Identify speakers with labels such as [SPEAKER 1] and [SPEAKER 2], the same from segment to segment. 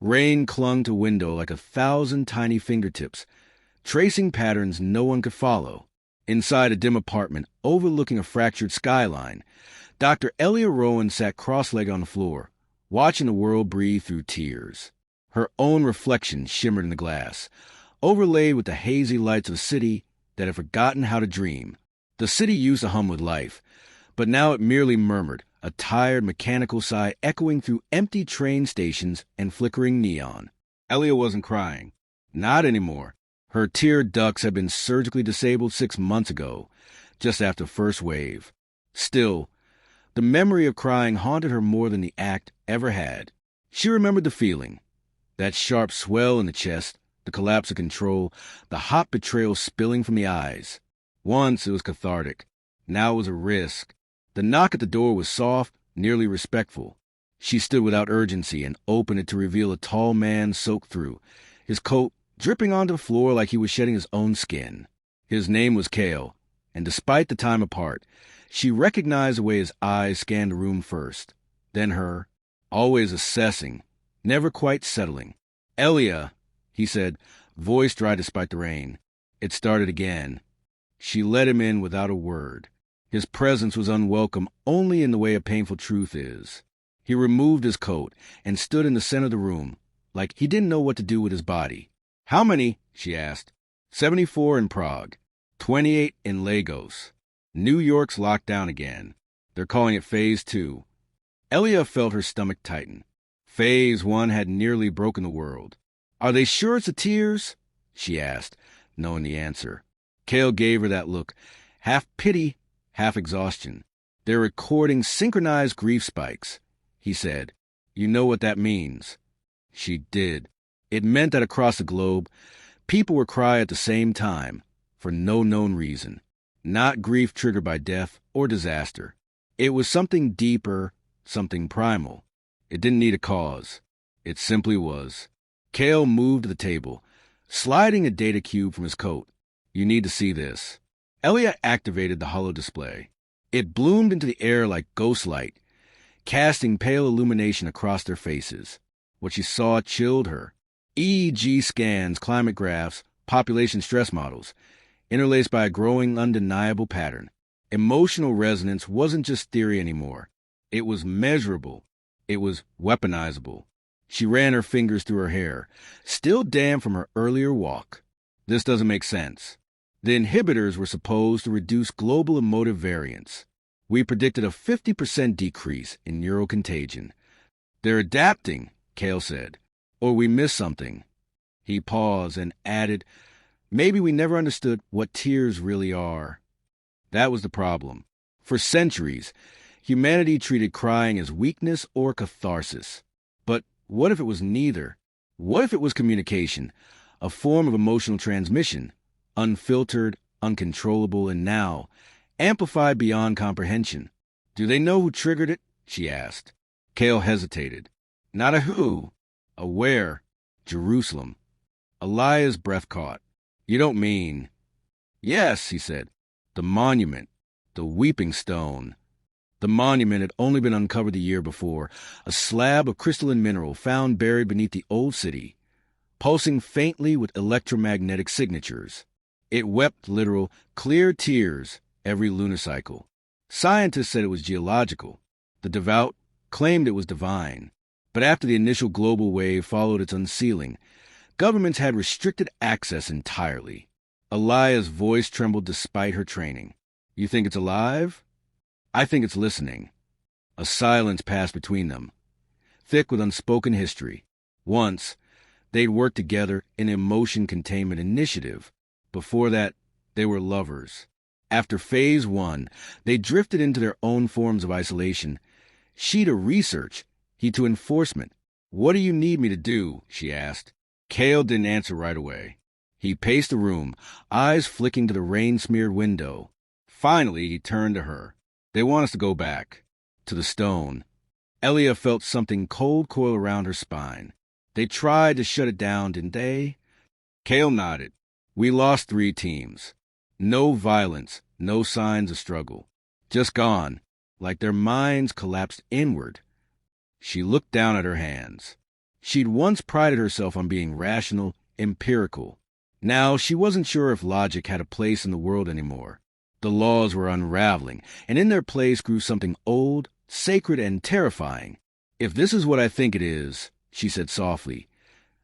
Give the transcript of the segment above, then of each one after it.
[SPEAKER 1] Rain clung to window like 1,000 tiny fingertips, tracing patterns no one could follow. Inside a dim apartment overlooking a fractured skyline, Dr. Elia Rowan sat cross-legged on the floor, watching the world breathe through tears. Her own reflection shimmered in the glass, overlaid with the hazy lights of a city that had forgotten how to dream. The city used to hum with life, but now it merely murmured, a tired mechanical sigh echoing through empty train stations and flickering neon. Elia wasn't crying. Not anymore. Her tear ducts had been surgically disabled 6 months ago, just after the first wave. Still, the memory of crying haunted her more than the act ever had. She remembered the feeling. That sharp swell in the chest, the collapse of control, the hot betrayal spilling from the eyes. Once it was cathartic. Now it was a risk. The knock at the door was soft, nearly respectful. She stood without urgency and opened it to reveal a tall man soaked through, his coat dripping onto the floor like he was shedding his own skin. His name was Cale, and despite the time apart, she recognized the way his eyes scanned the room first, then her, always assessing, never quite settling. "Elia," he said, voice dry despite the rain. It started again. She let him in without a word. His presence was unwelcome only in the way a painful truth is. He removed his coat and stood in the center of the room, like he didn't know what to do with his body. "How many?" she asked. 74 in Prague, 28 in Lagos. New York's locked down again. They're calling it Phase 2. Elia felt her stomach tighten. Phase 1 had nearly broken the world. "Are they sure it's the tears?" she asked, knowing the answer. Cale gave her that look, half pity, half exhaustion. "They're recording synchronized grief spikes," he said. "You know what that means." She did. It meant that across the globe, people were crying at the same time, for no known reason. Not grief triggered by death or disaster. It was something deeper, something primal. It didn't need a cause. It simply was. Cale moved to the table, sliding a data cube from his coat. "You need to see this." Elia activated the holo display. It bloomed into the air like ghost light, casting pale illumination across their faces. What she saw chilled her. EEG scans, climate graphs, population stress models, interlaced by a growing, undeniable pattern. Emotional resonance wasn't just theory anymore. It was measurable. It was weaponizable. She ran her fingers through her hair, still damp from her earlier walk. "This doesn't make sense." The inhibitors were supposed to reduce global emotive variance. We predicted a 50% decrease in neural contagion. "They're adapting," Cale said. "Or we missed something." He paused and added, "Maybe we never understood what tears really are." That was the problem. For centuries, humanity treated crying as weakness or catharsis. But what if it was neither? What if it was communication, a form of emotional transmission, unfiltered, uncontrollable, and now amplified beyond comprehension? "Do they know who triggered it?" she asked. Cale hesitated. "Not a who, a where. Jerusalem." Elia's breath caught. "You don't mean—" "Yes," he said. "The monument, the weeping stone." The monument had only been uncovered the year before, a slab of crystalline mineral found buried beneath the old city, pulsing faintly with electromagnetic signatures. It wept literal, clear tears every lunar cycle. Scientists said it was geological. The devout claimed it was divine. But after the initial global wave followed its unsealing, governments had restricted access entirely. Elia's voice trembled despite her training. "You think it's alive?" "I think it's listening." A silence passed between them, thick with unspoken history. Once, they'd worked together in an emotion containment initiative. Before that, they were lovers. After Phase 1, they drifted into their own forms of isolation. She to research, he to enforcement. "What do you need me to do?" she asked. Cale didn't answer right away. He paced the room, eyes flicking to the rain-smeared window. Finally, he turned to her. "They want us to go back. To the stone." Elia felt something cold coil around her spine. "They tried to shut it down, didn't they?" Cale nodded. "We lost 3 teams. No violence, no signs of struggle. Just gone, like their minds collapsed inward." She looked down at her hands. She'd once prided herself on being rational, empirical. Now she wasn't sure if logic had a place in the world anymore. The laws were unraveling, and in their place grew something old, sacred, and terrifying. "If this is what I think it is," she said softly,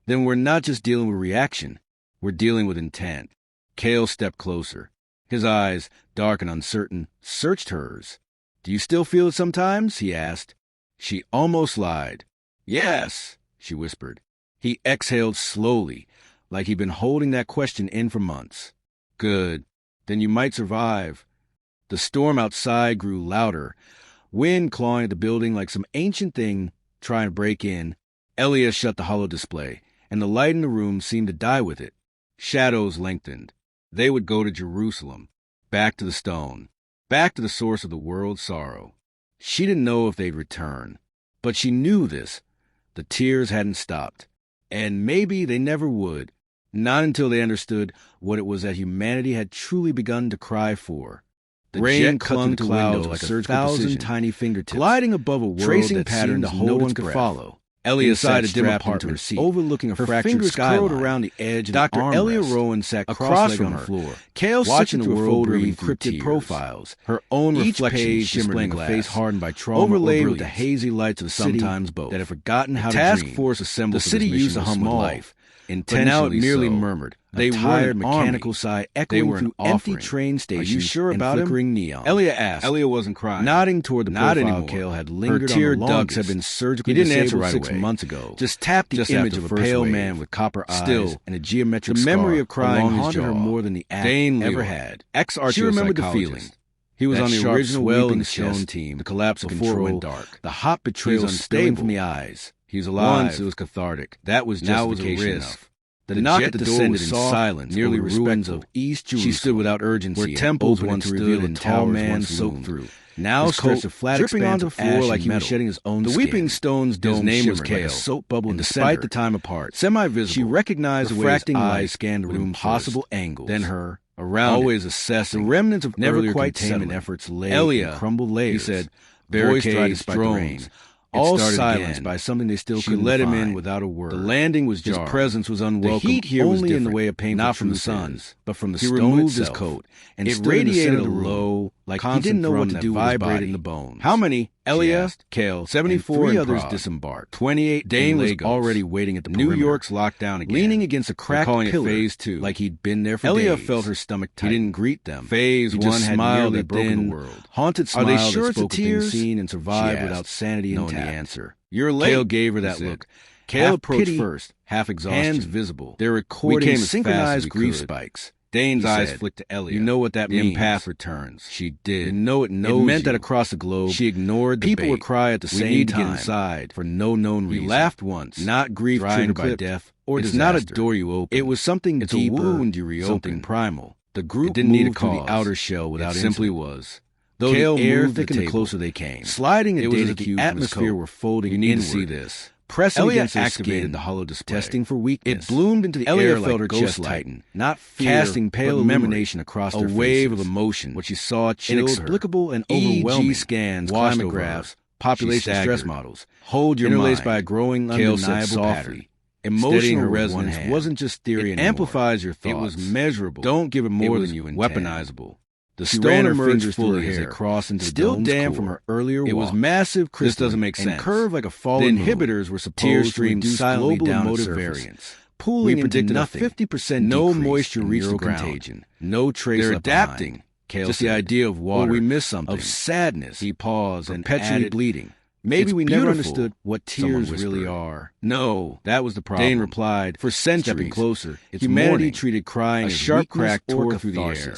[SPEAKER 1] "then we're not just dealing with reaction, we're dealing with intent." Cale stepped closer. His eyes, dark and uncertain, searched hers. "Do you still feel it sometimes?" he asked. She almost lied. "Yes," she whispered. He exhaled slowly, like he'd been holding that question in for months. "Good. Then you might survive." The storm outside grew louder, wind clawing at the building like some ancient thing trying to break in. Elia shut the holo display, and the light in the room seemed to die with it. Shadows lengthened. They would go to Jerusalem, back to the stone, back to the source of the world's sorrow. She didn't know if they'd return, but she knew this. The tears hadn't stopped, and maybe they never would. Not until they understood what it was that humanity had truly begun to cry for. The rain clung to clouds like 1,000 tiny fingertips, gliding above a world tracing patterns no one could follow. Elia sat a dim apartment, overlooking a fractured skyline. Curled around the edge of Dr. Elia Rowan sat across from the floor, Cale watching the world through encrypted profiles, her own reflection shimmering a face hardened by trauma, overlaid with the hazy lights of a city that had forgotten how to dream. Task force assembled. The city used to hum with life. But now it merely murmured. They tired mechanical sigh echoing through empty train stations. Are you sure about him? Neon. Elia asked. Elia wasn't crying. Nodding toward the profile Cale had lingered on the longest. Her tear ducts had been surgically disabled right 6 months ago. Just tapped the image of a pale man with copper eyes and a geometric scar. The memory of crying haunted her more than the act ever had. She remembered the feeling. He was on the original Weeping Stone team. The collapse before it went dark. The hot betrayal spilling from the eyes. He was alive. Once it was cathartic. That was justification enough. The knock at the door was in silence, nearly ruins of East Jerusalem. She stood without urgency, where temples once stood and tall man soaked through. Now stretched a flat dripping onto the floor like he was shedding his own skin. The Weeping Stone's dome shimmered like a soap bubble in the center. Despite the time apart, semi-visible, she recognized refracting eyes scanned the room possible angles. Then her, around always assessing the remnants of never quite containment efforts lay in crumbled layers. He said, barricades, drones. All silenced by something they still couldn't find. She let him in without a word. The landing was jarred. His presence was unwelcome. The heat here was only in the way of painful not from the sun, but from the stone itself. He removed his coat, and it radiated a low, like he didn't know what to do with his body. In the bones. "How many?" Elia, Cale, 74, and 3 others disembarked. 28. Dane was already waiting at the perimeter. New York's locked down again. Leaning against a cracked pillar, Phase 2, like he'd been there for days. Elia felt her stomach tighten. He didn't greet them. Phase 1 had nearly broken the world. Haunted smile that spoke of things seen and survived without sanity intact. Knowing the answer. "You're late." Cale gave her that look. Cale approached first, half exhaustion. Hands visible. They're recording synchronized grief spikes. Dane's eyes flicked to Elia. "You know what that means." The empath returns. She did. "You know it knows." It meant that across the globe, she ignored the people would cry at the same time. "We need to get inside for no known reason." He laughed once. Not grief triggered by death or disaster. It's not a door you open. It was something deeper. It's a wound you reopen. Something primal. The group didn't need a cause. Through the outer shell without it simply was. Though Cale the air thickened the closer they came. Sliding a data cube, the atmosphere were folding. "You need to see this." Pressing against his skin, the holo display, testing for weakness. It bloomed into the air like felt her chest tighten, not fear, casting pale illumination across their faces. A wave of emotion. What she saw chilled inexplicable her. And overwhelming. EEG scans, climate graphs, population stress models. Hold your interlaced mind. By a growing, undeniable pattern. Emotional resonance wasn't just theory anymore. It amplifies your thoughts. It was measurable. Don't give it more than you intend. Weaponizable. The stone emerged fully as they crossed into still the damp from her earlier walk. It was massive, crystalline, this doesn't make sense. And curved like a fallen the inhibitors were supposed to reduce global emotive variance, pooling we predicted into nothing. 50% no moisture reached the contagion, no trace. They're adapting. Cale just said. The idea of water, or we missed something, of sadness. He paused and perpetually bleeding. Maybe we never understood what tears really are. No, that was the problem. Dane replied, for centuries, stepping closer, humanity treated crying as sharp crack tore through the air.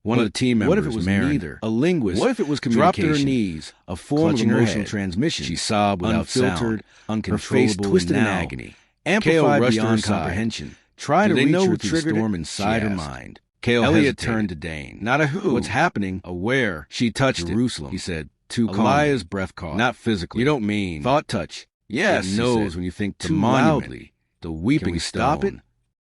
[SPEAKER 1] One of the team members, what if it was neither? A linguist. What if it was communication? Dropped to her knees, a form of emotional transmission. She sobbed without unfiltered, uncontrollable, her face twisted in agony. Amplified beyond comprehension. Trying to reach her through the storm inside her mind. Elliot turned to Dane. Not a who. What's happening? A where. She touched Jerusalem. He said, too calm. Elia's breath caught. Not physically. You don't mean. Thought touch. Yes, it knows when you think too loudly. The weeping stone. Stop it?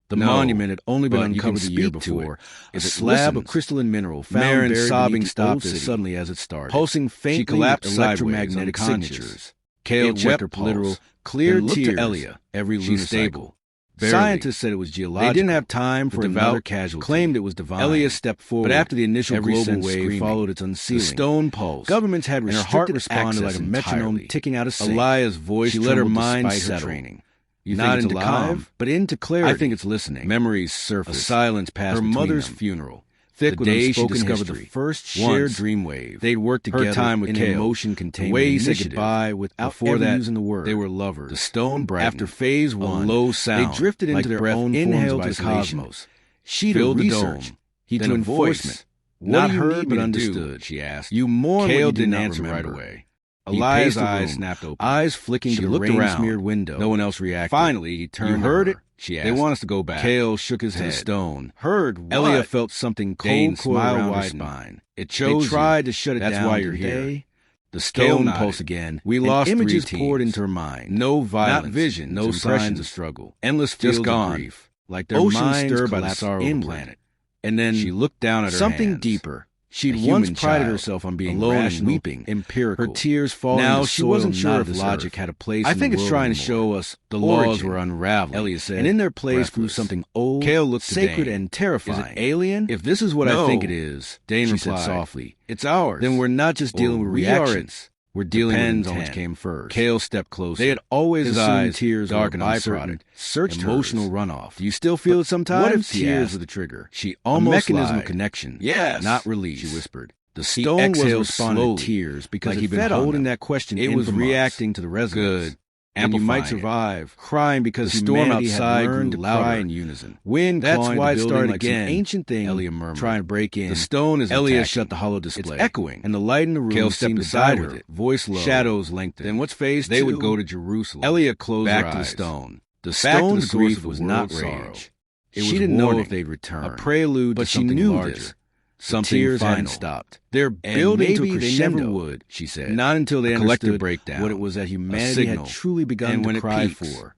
[SPEAKER 1] The monument had only been uncovered the year before. A slab of crystalline mineral found buried sobbing stopped as suddenly as it started. Pulsing faintly, she collapsed electromagnetic signatures. Kale
[SPEAKER 2] It
[SPEAKER 1] checked her
[SPEAKER 2] wept
[SPEAKER 1] pulse,
[SPEAKER 2] literal,
[SPEAKER 1] clear
[SPEAKER 2] then looked
[SPEAKER 1] tears.
[SPEAKER 2] to Elia.
[SPEAKER 1] Every
[SPEAKER 2] She's
[SPEAKER 1] lunar
[SPEAKER 2] stable.
[SPEAKER 1] cycle.
[SPEAKER 2] Barely.
[SPEAKER 1] Scientists said it was geological.
[SPEAKER 2] They didn't have time for
[SPEAKER 1] the
[SPEAKER 2] another
[SPEAKER 1] devout
[SPEAKER 2] casualty.
[SPEAKER 1] Claimed it was divine.
[SPEAKER 2] Elia stepped forward,
[SPEAKER 1] but after the initial
[SPEAKER 2] every
[SPEAKER 1] global
[SPEAKER 2] sense
[SPEAKER 1] wave
[SPEAKER 2] screaming.
[SPEAKER 1] followed its unsealing,
[SPEAKER 2] The stone pulse.
[SPEAKER 1] Governments had
[SPEAKER 2] and her
[SPEAKER 1] restricted
[SPEAKER 2] heart responded like a metronome
[SPEAKER 1] entirely.
[SPEAKER 2] ticking out of sync.
[SPEAKER 1] Elia's voice
[SPEAKER 2] She let her mind
[SPEAKER 1] despite
[SPEAKER 2] settle.
[SPEAKER 1] her training.
[SPEAKER 2] You
[SPEAKER 1] Not
[SPEAKER 2] think it's
[SPEAKER 1] into
[SPEAKER 2] alive,
[SPEAKER 1] calm,
[SPEAKER 2] but into clarity.
[SPEAKER 1] I think it's listening.
[SPEAKER 2] Memories surface.
[SPEAKER 1] A silence passed
[SPEAKER 2] Her
[SPEAKER 1] between
[SPEAKER 2] mother's
[SPEAKER 1] them.
[SPEAKER 2] funeral.
[SPEAKER 1] Thick
[SPEAKER 2] The
[SPEAKER 1] with
[SPEAKER 2] day she
[SPEAKER 1] unspoken
[SPEAKER 2] discovered
[SPEAKER 1] history.
[SPEAKER 2] the first
[SPEAKER 1] Once,
[SPEAKER 2] shared dream wave.
[SPEAKER 1] They'd worked together
[SPEAKER 2] Her time with
[SPEAKER 1] in
[SPEAKER 2] Kale.
[SPEAKER 1] emotion
[SPEAKER 2] The
[SPEAKER 1] containment
[SPEAKER 2] way he said
[SPEAKER 1] initiative.
[SPEAKER 2] goodbye without
[SPEAKER 1] Before
[SPEAKER 2] ever
[SPEAKER 1] that,
[SPEAKER 2] using the word.
[SPEAKER 1] they were lovers.
[SPEAKER 2] The stone brightened.
[SPEAKER 1] After phase one,
[SPEAKER 2] a low sound.
[SPEAKER 1] they drifted into
[SPEAKER 2] like
[SPEAKER 1] their
[SPEAKER 2] breath
[SPEAKER 1] own
[SPEAKER 2] inhaled
[SPEAKER 1] forms
[SPEAKER 2] to
[SPEAKER 1] of
[SPEAKER 2] the
[SPEAKER 1] isolation.
[SPEAKER 2] cosmos.
[SPEAKER 1] She
[SPEAKER 2] Filled the
[SPEAKER 1] research.
[SPEAKER 2] dome.
[SPEAKER 1] He
[SPEAKER 2] Then
[SPEAKER 1] to
[SPEAKER 2] a
[SPEAKER 1] enforcement.
[SPEAKER 2] voice.
[SPEAKER 1] What
[SPEAKER 2] Not
[SPEAKER 1] do you
[SPEAKER 2] heard,
[SPEAKER 1] need
[SPEAKER 2] but
[SPEAKER 1] me to
[SPEAKER 2] understood.
[SPEAKER 1] do? She asked.
[SPEAKER 2] You mourn
[SPEAKER 1] Kale
[SPEAKER 2] what you
[SPEAKER 1] didn't
[SPEAKER 2] did not
[SPEAKER 1] answer
[SPEAKER 2] remember.
[SPEAKER 1] right away.
[SPEAKER 2] Elia's
[SPEAKER 1] paced the
[SPEAKER 2] eyes
[SPEAKER 1] room,
[SPEAKER 2] snapped open.
[SPEAKER 1] eyes flicking
[SPEAKER 2] She
[SPEAKER 1] to the
[SPEAKER 2] looked around.
[SPEAKER 1] rain-smeared window.
[SPEAKER 2] No one else reacted.
[SPEAKER 1] Finally, he turned.
[SPEAKER 2] You
[SPEAKER 1] to
[SPEAKER 2] heard
[SPEAKER 1] her.
[SPEAKER 2] it?
[SPEAKER 1] She asked.
[SPEAKER 2] They want us to go back.
[SPEAKER 1] Kale shook his
[SPEAKER 2] to the
[SPEAKER 1] head.
[SPEAKER 2] stone.
[SPEAKER 1] Heard what?
[SPEAKER 2] Elia felt something cold
[SPEAKER 1] Dane's
[SPEAKER 2] coil
[SPEAKER 1] smile
[SPEAKER 2] around her
[SPEAKER 1] widened.
[SPEAKER 2] spine.
[SPEAKER 1] It
[SPEAKER 2] They
[SPEAKER 1] chose
[SPEAKER 2] tried
[SPEAKER 1] you.
[SPEAKER 2] to shut it
[SPEAKER 1] That's
[SPEAKER 2] down.
[SPEAKER 1] why you're
[SPEAKER 2] today.
[SPEAKER 1] here.
[SPEAKER 2] The
[SPEAKER 1] Kale
[SPEAKER 2] stone
[SPEAKER 1] nodded.
[SPEAKER 2] pulse again.
[SPEAKER 1] We
[SPEAKER 2] and
[SPEAKER 1] lost
[SPEAKER 2] images
[SPEAKER 1] 3
[SPEAKER 2] poured
[SPEAKER 1] teams.
[SPEAKER 2] into her mind.
[SPEAKER 1] No violence,
[SPEAKER 2] Not vision,
[SPEAKER 1] no
[SPEAKER 2] signs
[SPEAKER 1] impressions.
[SPEAKER 2] of struggle.
[SPEAKER 1] Endless
[SPEAKER 2] Just
[SPEAKER 1] fields
[SPEAKER 2] gone.
[SPEAKER 1] of grief.
[SPEAKER 2] Like their
[SPEAKER 1] Oceans
[SPEAKER 2] minds
[SPEAKER 1] stirred by the
[SPEAKER 2] collapsed
[SPEAKER 1] sorrow of the
[SPEAKER 2] inward.
[SPEAKER 1] planet. And then
[SPEAKER 2] She looked down at her
[SPEAKER 1] something
[SPEAKER 2] hands.
[SPEAKER 1] deeper.
[SPEAKER 2] She'd
[SPEAKER 1] A
[SPEAKER 2] once
[SPEAKER 1] human
[SPEAKER 2] prided
[SPEAKER 1] child,
[SPEAKER 2] herself on being
[SPEAKER 1] alone and
[SPEAKER 2] rational,
[SPEAKER 1] weeping,
[SPEAKER 2] empirical.
[SPEAKER 1] her tears falling
[SPEAKER 2] Now
[SPEAKER 1] into
[SPEAKER 2] she
[SPEAKER 1] soil
[SPEAKER 2] wasn't sure
[SPEAKER 1] not
[SPEAKER 2] if
[SPEAKER 1] this
[SPEAKER 2] logic
[SPEAKER 1] earth.
[SPEAKER 2] had a place.
[SPEAKER 1] I
[SPEAKER 2] in
[SPEAKER 1] think
[SPEAKER 2] the
[SPEAKER 1] it's
[SPEAKER 2] world
[SPEAKER 1] trying to
[SPEAKER 2] anymore.
[SPEAKER 1] show us
[SPEAKER 2] The
[SPEAKER 1] origin.
[SPEAKER 2] laws were unraveling.
[SPEAKER 1] Elia said,
[SPEAKER 2] and in their place grew
[SPEAKER 1] breathless.
[SPEAKER 2] something old,
[SPEAKER 1] Kale looked to
[SPEAKER 2] sacred,
[SPEAKER 1] Dane.
[SPEAKER 2] and terrifying.
[SPEAKER 1] Is it alien?
[SPEAKER 2] If this is what
[SPEAKER 1] No.
[SPEAKER 2] I think it is,
[SPEAKER 1] Dane
[SPEAKER 2] she
[SPEAKER 1] replied
[SPEAKER 2] said softly,
[SPEAKER 1] It's ours.
[SPEAKER 2] then we're not just dealing with
[SPEAKER 1] we are
[SPEAKER 2] reactions.
[SPEAKER 1] its.
[SPEAKER 2] We're dealing
[SPEAKER 1] Depends
[SPEAKER 2] with
[SPEAKER 1] on
[SPEAKER 2] intent.
[SPEAKER 1] which came first.
[SPEAKER 2] Kale stepped closer.
[SPEAKER 1] They had always
[SPEAKER 2] His
[SPEAKER 1] assumed
[SPEAKER 2] eyes,
[SPEAKER 1] tears
[SPEAKER 2] dark
[SPEAKER 1] were
[SPEAKER 2] and
[SPEAKER 1] a
[SPEAKER 2] uncertain,
[SPEAKER 1] byproduct.
[SPEAKER 2] searched
[SPEAKER 1] Emotional
[SPEAKER 2] hers.
[SPEAKER 1] runoff.
[SPEAKER 2] Do you still feel it sometimes?
[SPEAKER 1] What if
[SPEAKER 2] He
[SPEAKER 1] tears
[SPEAKER 2] asked.
[SPEAKER 1] were the trigger?
[SPEAKER 2] She almost
[SPEAKER 1] a mechanism
[SPEAKER 2] lied.
[SPEAKER 1] of connection.
[SPEAKER 2] Yes.
[SPEAKER 1] Not release.
[SPEAKER 2] She whispered. The
[SPEAKER 1] He
[SPEAKER 2] stone was
[SPEAKER 1] exhaled
[SPEAKER 2] responding
[SPEAKER 1] slowly,
[SPEAKER 2] to tears because
[SPEAKER 1] like
[SPEAKER 2] he'd
[SPEAKER 1] he'd
[SPEAKER 2] been
[SPEAKER 1] fed on
[SPEAKER 2] holding
[SPEAKER 1] them.
[SPEAKER 2] that question
[SPEAKER 1] It
[SPEAKER 2] in
[SPEAKER 1] was
[SPEAKER 2] for months.
[SPEAKER 1] reacting to the resonance.
[SPEAKER 2] Good. And you might
[SPEAKER 1] Amplifying it.
[SPEAKER 2] survive. Crying because
[SPEAKER 1] The storm
[SPEAKER 2] humanity
[SPEAKER 1] outside
[SPEAKER 2] had learned
[SPEAKER 1] grew
[SPEAKER 2] to cry
[SPEAKER 1] louder.
[SPEAKER 2] in unison.
[SPEAKER 1] Wind
[SPEAKER 2] That's
[SPEAKER 1] clawing
[SPEAKER 2] why
[SPEAKER 1] the
[SPEAKER 2] it
[SPEAKER 1] building
[SPEAKER 2] started
[SPEAKER 1] like some
[SPEAKER 2] again.
[SPEAKER 1] ancient thing
[SPEAKER 2] Elia murmured.
[SPEAKER 1] trying to break in.
[SPEAKER 2] The stone is
[SPEAKER 1] Elia
[SPEAKER 2] attacking.
[SPEAKER 1] shut the hollow display.
[SPEAKER 2] It's echoing,
[SPEAKER 1] and the light in the room
[SPEAKER 2] Kale stepped
[SPEAKER 1] seemed to
[SPEAKER 2] aside
[SPEAKER 1] die
[SPEAKER 2] with
[SPEAKER 1] with
[SPEAKER 2] it,
[SPEAKER 1] it.
[SPEAKER 2] voice low.
[SPEAKER 1] Shadows lengthened.
[SPEAKER 2] Then what's phase
[SPEAKER 1] They
[SPEAKER 2] two?
[SPEAKER 1] would go to Jerusalem.
[SPEAKER 2] Elia closed
[SPEAKER 1] back
[SPEAKER 2] her
[SPEAKER 1] to the
[SPEAKER 2] eyes.
[SPEAKER 1] stone.
[SPEAKER 2] The
[SPEAKER 1] Back to the
[SPEAKER 2] stone's
[SPEAKER 1] source
[SPEAKER 2] grief
[SPEAKER 1] of the
[SPEAKER 2] was not
[SPEAKER 1] world's sorrow.
[SPEAKER 2] rage.
[SPEAKER 1] It
[SPEAKER 2] She
[SPEAKER 1] was
[SPEAKER 2] didn't know
[SPEAKER 1] warning,
[SPEAKER 2] if they'd return.
[SPEAKER 1] a prelude
[SPEAKER 2] but
[SPEAKER 1] to
[SPEAKER 2] she
[SPEAKER 1] something
[SPEAKER 2] knew
[SPEAKER 1] larger.
[SPEAKER 2] this.
[SPEAKER 1] Something
[SPEAKER 2] Tears hadn't
[SPEAKER 1] final.
[SPEAKER 2] stopped. They're
[SPEAKER 1] And
[SPEAKER 2] building to a
[SPEAKER 1] maybe they
[SPEAKER 2] crescendo.
[SPEAKER 1] never would, she said.
[SPEAKER 2] Not until they
[SPEAKER 1] A collective
[SPEAKER 2] understood
[SPEAKER 1] breakdown.
[SPEAKER 2] what it was that humanity
[SPEAKER 1] signal.
[SPEAKER 2] had truly begun
[SPEAKER 1] And
[SPEAKER 2] to
[SPEAKER 1] when it
[SPEAKER 2] cry
[SPEAKER 1] peaks.
[SPEAKER 2] for.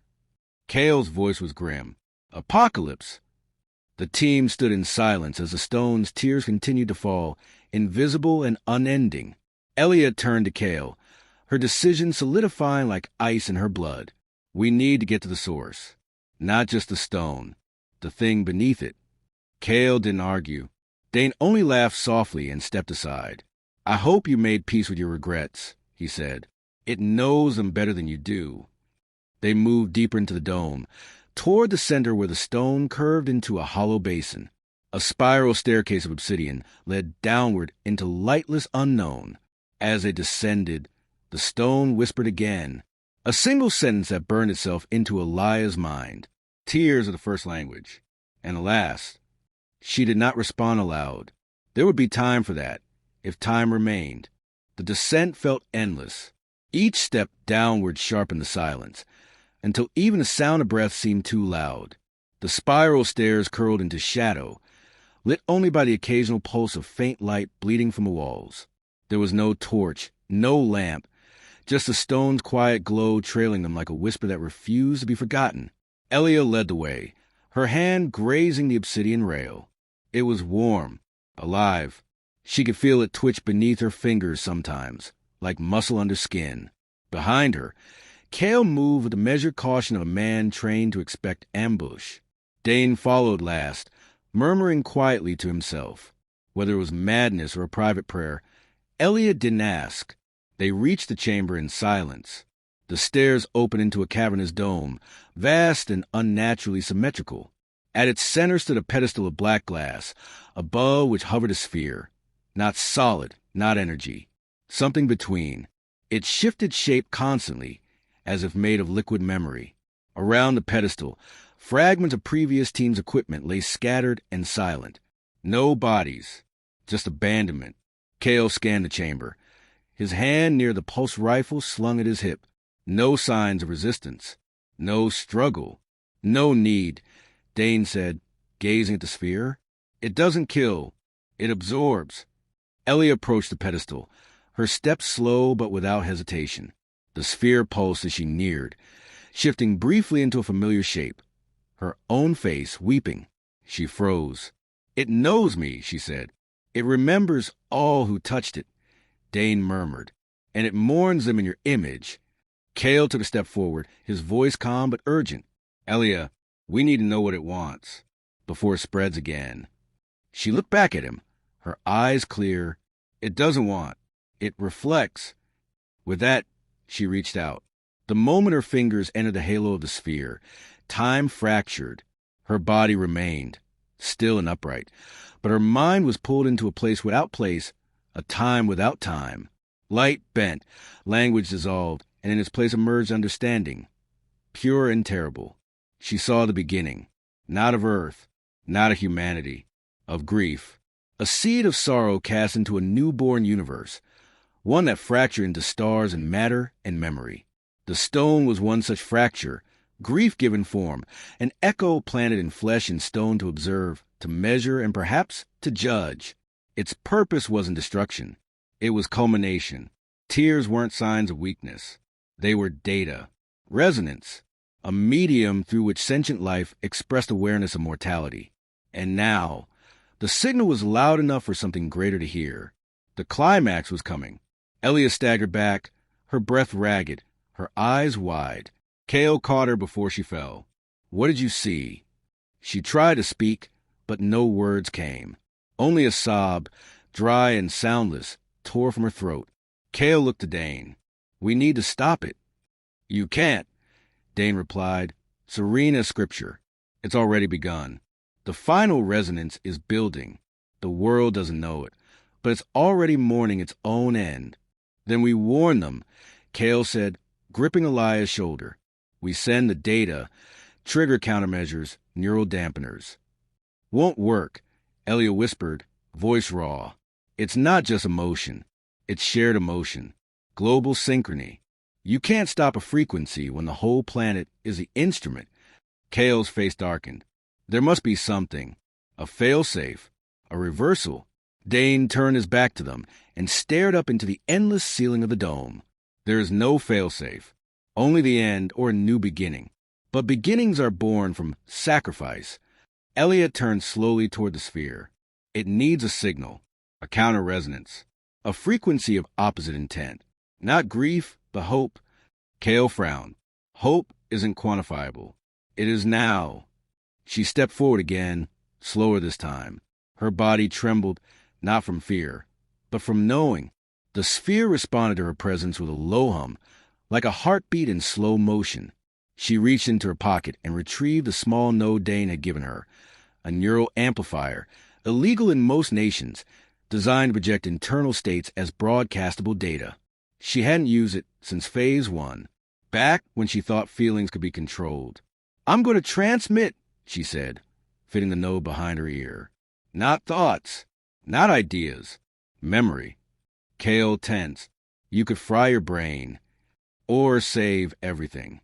[SPEAKER 2] Kale's voice was grim. Apocalypse. The team stood in silence as the stone's tears continued to fall, invisible and unending. Elia turned to Kale, her decision solidifying like ice in her blood. We need to get to the source. Not just the stone, the thing beneath it. Kale didn't argue. Dane only laughed softly and stepped aside. I hope you made peace with your regrets, he said. It knows them better than you do. They moved deeper into the dome, toward the center where the stone curved into a hollow basin. A spiral staircase of obsidian led downward into lightless unknown. As they descended, the stone whispered again, a single sentence that burned itself into Elia's mind. Tears are the first language. And alas, she did not respond aloud. There would be time for that, if time remained. The descent felt endless. Each step downward sharpened the silence, until even the sound of breath seemed too loud. The spiral stairs curled into shadow, lit only by the occasional pulse of faint light bleeding from the walls. There was no torch, no lamp, just the stone's quiet glow trailing them like a whisper that refused to be forgotten. Elia led the way, her hand grazing the obsidian rail. It was warm, alive. She could feel it twitch beneath her fingers sometimes, like muscle under skin. Behind her, Kale moved with the measured caution of a man trained to expect ambush. Dane followed last, murmuring quietly to himself. Whether it was madness or a private prayer, Elia didn't ask. They reached the chamber in silence. The stairs opened into a cavernous dome, vast and unnaturally symmetrical. At its center stood a pedestal of black glass, above which hovered a sphere. Not solid, not energy. Something between. It shifted shape constantly, as if made of liquid memory. Around the pedestal, fragments of previous teams' equipment lay scattered and silent. No bodies, just abandonment. Kale scanned the chamber, his hand near the pulse rifle slung at his hip. No signs of resistance. No struggle. No need, Dane said, gazing at the sphere. It doesn't kill. It absorbs. Ellie approached the pedestal, her steps slow but without hesitation. The sphere pulsed as she neared, shifting briefly into a familiar shape. Her own face weeping. She froze. It knows me, she said. It remembers all who touched it, Dane murmured, and it mourns them in your image.
[SPEAKER 1] Kale took a step forward, his voice calm but urgent. Elia, we need to know what it wants before it spreads again. She looked back at him, her eyes clear. It doesn't want. It reflects. With that, she reached out. The moment her fingers entered the halo of the sphere, time fractured. Her body remained, still and upright, but her mind was pulled into a place without place, a time without time. Light bent, language dissolved, and in its place emerged understanding, pure and terrible. She saw the beginning, not of earth, not of humanity, of grief. A seed of sorrow cast into a newborn universe, one that fractured into stars and matter and memory. The stone was one such fracture, grief given form, an echo planted in flesh and stone to observe, to measure, and perhaps to judge. Its purpose wasn't destruction. It was culmination. Tears weren't signs of weakness. They were data, resonance, a medium through which sentient life expressed awareness of mortality. And now, the signal was loud enough for something greater to hear. The climax was coming. Elia staggered back, her breath ragged, her eyes wide. Kale caught her before she fell. What did you see? She tried to speak, but no words came. Only a sob, dry and soundless, tore from her throat. Kale looked to Dane. We need to stop it. You can't, Dane replied, serene as scripture. It's already begun. The final resonance is building. The world doesn't know it, but it's already mourning its own end. Then we warn them, Kale said, gripping Elia's shoulder. We send the data, trigger countermeasures, neural dampeners. Won't work, Elia whispered, voice raw. It's not just emotion. It's shared emotion. Global synchrony. You can't stop a frequency when the whole planet is the instrument. Kale's face darkened. There must be something. A failsafe. A reversal. Dane turned his back to them and stared up into the endless ceiling of the dome. There is no failsafe. Only the end or a new beginning. But beginnings are born from sacrifice. Elliot turned slowly toward the sphere. It needs a signal, a counter-resonance, a frequency of opposite intent. Not grief, but hope. Kale frowned. Hope isn't quantifiable. It is now. She stepped forward again, slower this time. Her body trembled, not from fear, but from knowing. The sphere responded to her presence with a low hum, like a heartbeat in slow motion. She reached into her pocket and retrieved the small node Dane had given her, a neural amplifier, illegal in most nations, designed to project internal states as broadcastable data. She hadn't used it since Phase 1, back when she thought feelings could be controlled. I'm going to transmit, she said, fitting the node behind her ear. Not thoughts, not ideas, memory. Kale tensed. You could fry your brain, or save everything.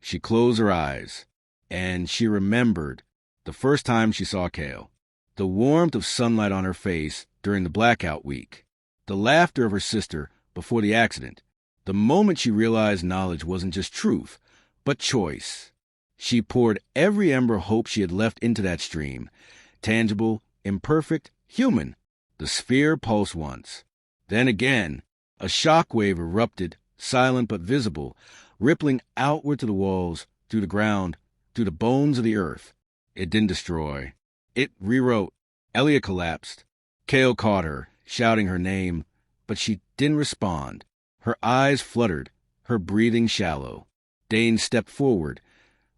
[SPEAKER 1] She closed her eyes, and she remembered the first time she saw Kale. The warmth of sunlight on her face during the blackout week. The laughter of her sister before the accident. The moment she realized knowledge wasn't just truth, but choice. She poured every ember of hope she had left into that stream. Tangible, imperfect, human. The sphere pulsed once. Then again, a shock wave erupted, silent but visible, rippling outward to the walls, through the ground, through the bones of the earth. It didn't destroy. It rewrote. Elia collapsed. Kale caught her, shouting her name, but she didn't respond. Her eyes fluttered, her breathing shallow. Dane stepped forward,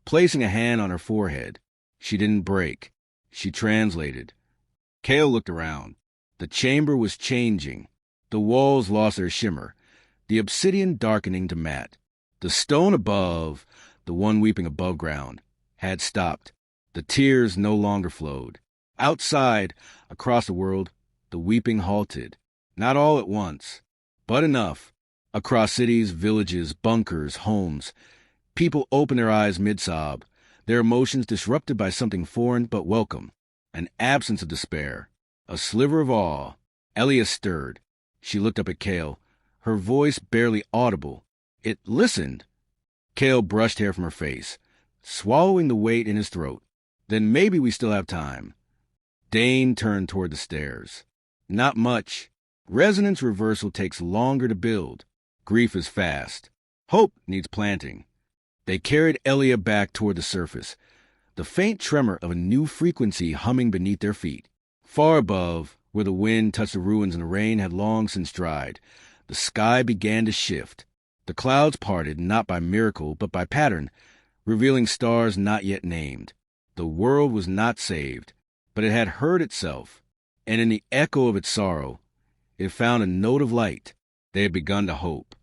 [SPEAKER 1] placing a hand on her forehead. She didn't break. She translated. Kale looked around. The chamber was changing. The walls lost their shimmer, the obsidian darkening to matte. The stone above, the one weeping above ground, had stopped. The tears no longer flowed. Outside, across the world, the weeping halted. Not all at once, but enough. Across cities, villages, bunkers, homes, people opened their eyes mid-sob, their emotions disrupted by something foreign but welcome. An absence of despair. A sliver of awe. Elia stirred. She looked up at Kale, her voice barely audible. It listened. Kale brushed hair from her face, swallowing the weight in his throat. Then maybe we still have time. Dane turned toward the stairs. Not much. Resonance reversal takes longer to build. Grief is fast. Hope needs planting. They carried Elia back toward the surface, the faint tremor of a new frequency humming beneath their feet. Far above, where the wind touched the ruins and the rain had long since dried, the sky began to shift. The clouds parted not by miracle but by pattern, revealing stars not yet named. The world was not saved, but it had heard itself, and in the echo of its sorrow, it found a note of light. They had begun to hope.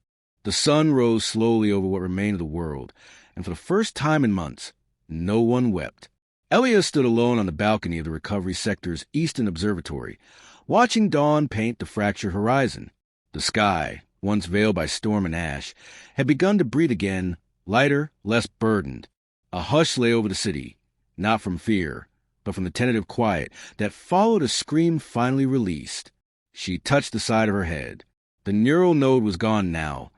[SPEAKER 1] The sun rose slowly over what remained of the world, and for the first time in months, no one wept. Elia stood alone on the balcony of the recovery sector's eastern observatory, watching dawn paint the fractured horizon. The sky, once veiled by storm and ash, had begun to breathe again, lighter, less burdened. A hush lay over the city, not from fear, but from the tentative quiet that followed a scream finally released. She touched the side of her head. The neural node was gone now,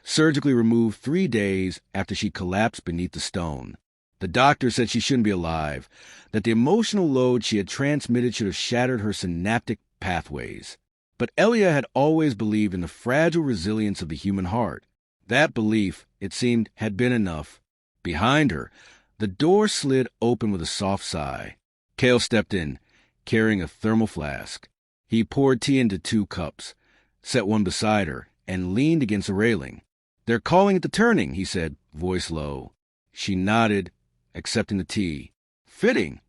[SPEAKER 1] surgically removed 3 days after she collapsed beneath the stone. The doctor said she shouldn't be alive, that the emotional load she had transmitted should have shattered her synaptic pathways. But Elia had always believed in the fragile resilience of the human heart. That belief, it seemed, had been enough. Behind her, the door slid open with a soft sigh. Cale stepped in, carrying a thermal flask. He poured tea into 2 cups, set one beside her, and leaned against the railing. "They're calling at the turning," he said, voice low. She nodded, accepting the tea. "Fitting."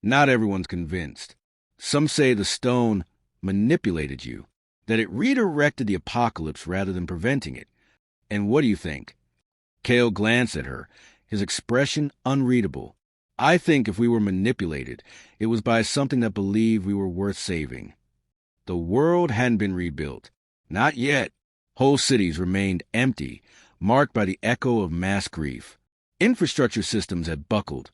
[SPEAKER 1] Not everyone's convinced. Some say the stone manipulated you, that it redirected the apocalypse rather than preventing it. And what do you think? Cale glanced at her, his expression unreadable. "I think if we were manipulated, it was by something that believed we were worth saving." The world hadn't been rebuilt. Not yet. Whole cities remained empty, marked by the echo of mass grief. Infrastructure systems had buckled.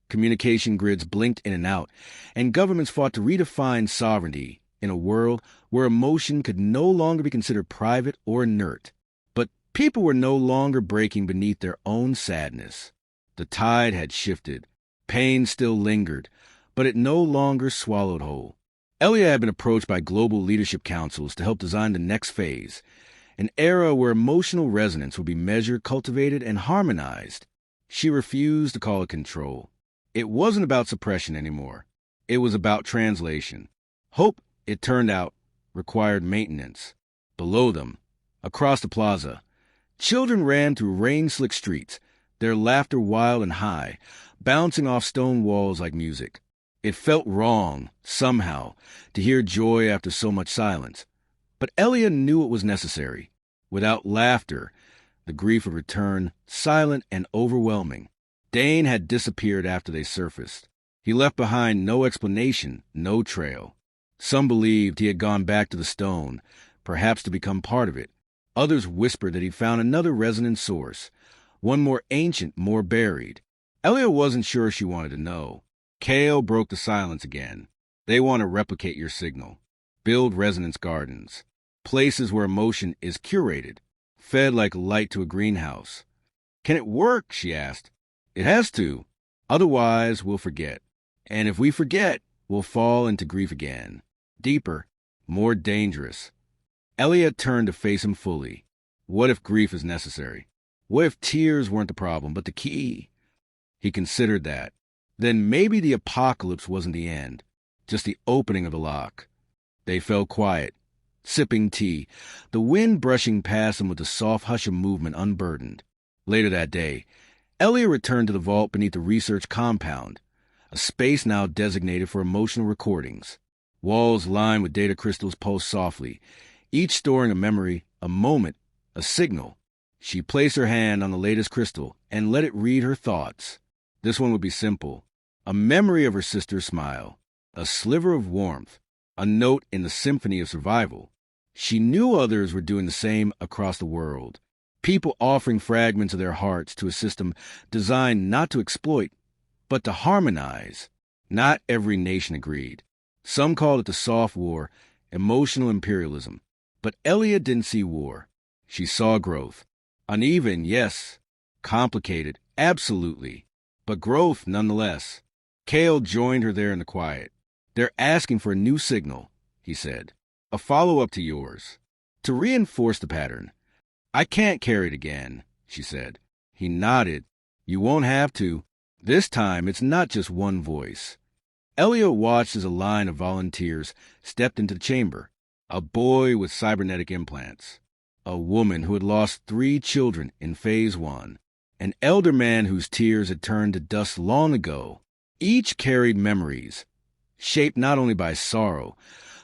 [SPEAKER 1] Communication grids blinked in and out, and governments fought to redefine sovereignty in a world where emotion could no longer be considered private or inert. But people were no longer breaking beneath their own sadness. The tide had shifted. Pain still lingered, but it no longer swallowed whole. Elia had been approached by global leadership councils to help design the next phase, an era where emotional resonance would be measured, cultivated, and harmonized. She refused to call it control. It wasn't about suppression anymore. It was about translation. Hope, it turned out, required maintenance. Below them, across the plaza, children ran through rain-slick streets, their laughter wild and high, bouncing off stone walls like music. It felt wrong, somehow, to hear joy after so much silence. But Elia knew it was necessary. Without laughter, the grief would return, silent and overwhelming. Dane had disappeared after they surfaced. He left behind no explanation, no trail. Some believed he had gone back to the stone, perhaps to become part of it. Others whispered that he'd found another resonant source, one more ancient, more buried. Elia wasn't sure she wanted to know. Cale broke the silence again. "They want to replicate your signal. Build resonance gardens. Places where emotion is curated, fed like light to a greenhouse." "Can it work?" she asked. "It has to. Otherwise, we'll forget. And if we forget, we'll fall into grief again. Deeper, more dangerous." Elliot turned to face him fully. What if grief is necessary? What if tears weren't the problem, but the key? He considered that. Then maybe the apocalypse wasn't the end, just the opening of the lock. They fell quiet, sipping tea, the wind brushing past them with the soft hush of movement unburdened. Later that day, Elliot returned to the vault beneath the research compound, a space now designated for emotional recordings. Walls lined with data crystals pulsed softly, each storing a memory, a moment, a signal. She placed her hand on the latest crystal and let it read her thoughts. This one would be simple. A memory of her sister's smile, a sliver of warmth, a note in the symphony of survival. She knew others were doing the same across the world. People offering fragments of their hearts to a system designed not to exploit, but to harmonize. Not every nation agreed. Some called it the soft war, emotional imperialism. But Elliot didn't see war. She saw growth. Uneven, yes. Complicated, absolutely. But growth nonetheless. Cale joined her there in the quiet. "They're asking for a new signal," he said. "A follow-up to yours. To reinforce the pattern. I can't carry it again.
[SPEAKER 2] she said. He nodded. You won't have to. This time, it's not just one voice. Elliot watched as a line of volunteers stepped into the chamber. A boy with cybernetic implants. A woman who had lost 3 children in Phase 1. An elder man whose tears had turned to dust long ago. Each carried memories, shaped not only by sorrow,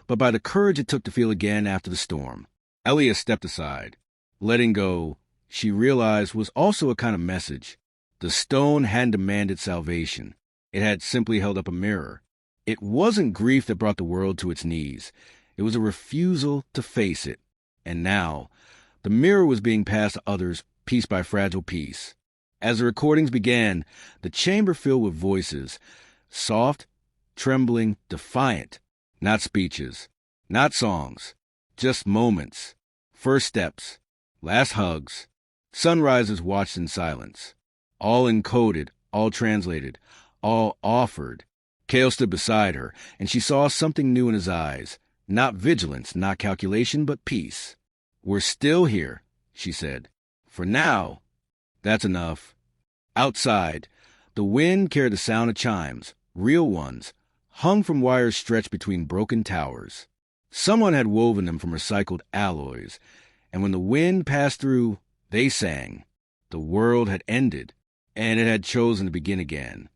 [SPEAKER 2] but by the courage it took to feel again after the storm. Elliot stepped aside. Letting go, she realized, was also a kind of message. The stone hadn't demanded salvation. It had simply held up a mirror. It wasn't grief that brought the world to its knees. It was a refusal to face it. And now, the mirror was being passed to others, piece by fragile piece. As the recordings began, the chamber filled with voices, soft, trembling, defiant. Not speeches, not songs, just moments, first steps, last hugs, sunrises watched in silence. All encoded, all translated, all offered. Cale stood beside her, and she saw something new in his eyes. Not vigilance, not calculation, but peace. We're still here, she said. For now. That's enough. Outside, the wind carried the sound of chimes, real ones, hung from wires stretched between broken towers. Someone had woven them from recycled alloys, and when the wind passed through, they sang. The world had ended, and it had chosen to begin again.